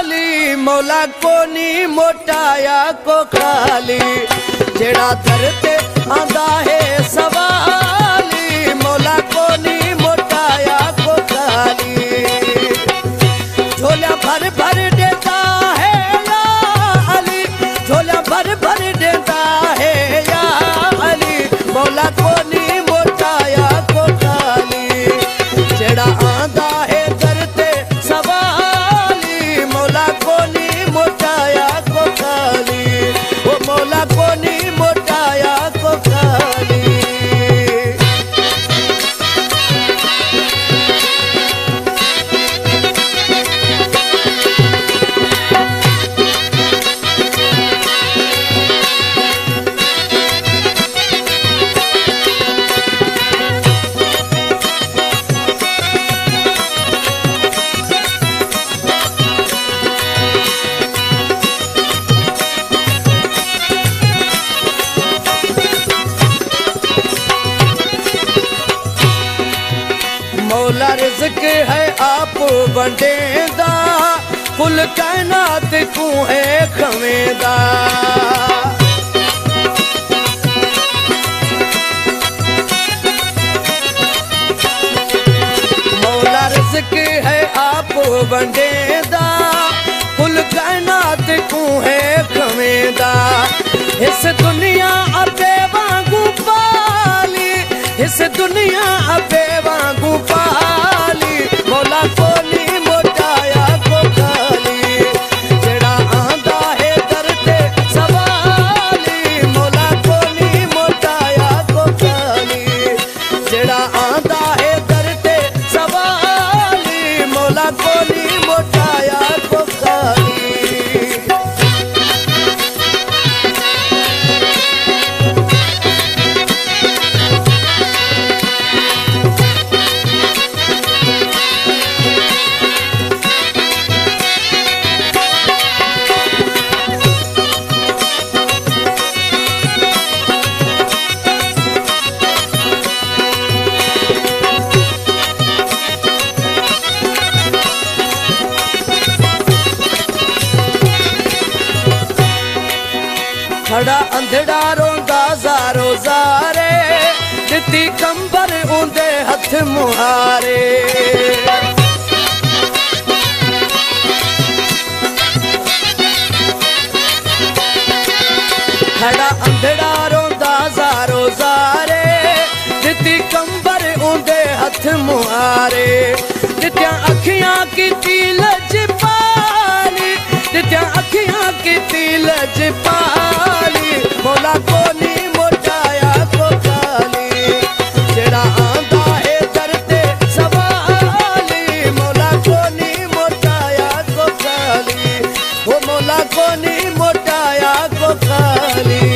मौला कोनी मोटाया को खाली जेड़ा धरते आंदा है सवाली मौला कोनी मोटाया को खाली झोला भर भर देता है या अली झोला भर भर देता है या अली मौला कोनी मोटाया को खाली जेड़ा आंदा है धरते सवाली मौला कोनी मोटाया को खाली वो मौला कोनी मोटाया को खाली। मौला रिज़्क़ है आप बंडेदा कुल कायनात को है खवेदा मौला रिज़्क़ है आप बंडेदा कुल कायनात को है खवेदा इस दुनिया अबे वांगू पाली इस दुनिया अबे वांगू पाली मौला कोनी मोटाया को खाली जेड़ा आंदा है दरते सवाली मौला कोनी मोटाया को खाली जेड़ा आंदा है दरते सवाली मौला कोनी मोटाया को खाली। खड़ा अंधड़ा रोंदा ज़ारो ज़ारे दिती कंबर उंदे हथ मुहारे खड़ा अंधड़ा रोंदा ज़ारो ज़ारे दिती कंबर उंदे हथ मुहारे दित्या अखियां की लज पाली दित्या अखियां की लज पाली मौला कोनी मोटाया को खाली जेड़ा आंदा है दरते सवाली मौला कोनी मोटाया को खाली वो मौला कोनी मोटाया को खाली।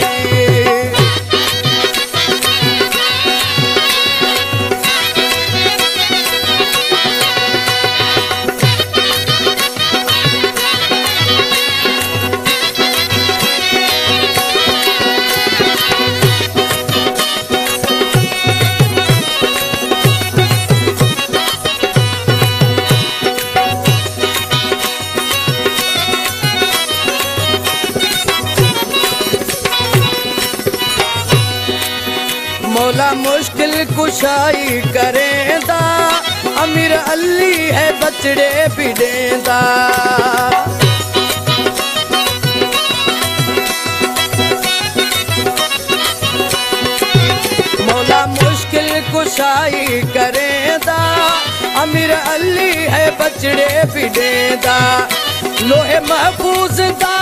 मौला मुश्किल कुशाई करेंदा अमीर अली है बचड़े बिडेंदा मौला मुश्किल कुशाई करेंदा अमीर अली है बचड़े बिडेंदा लोहे महफूज दा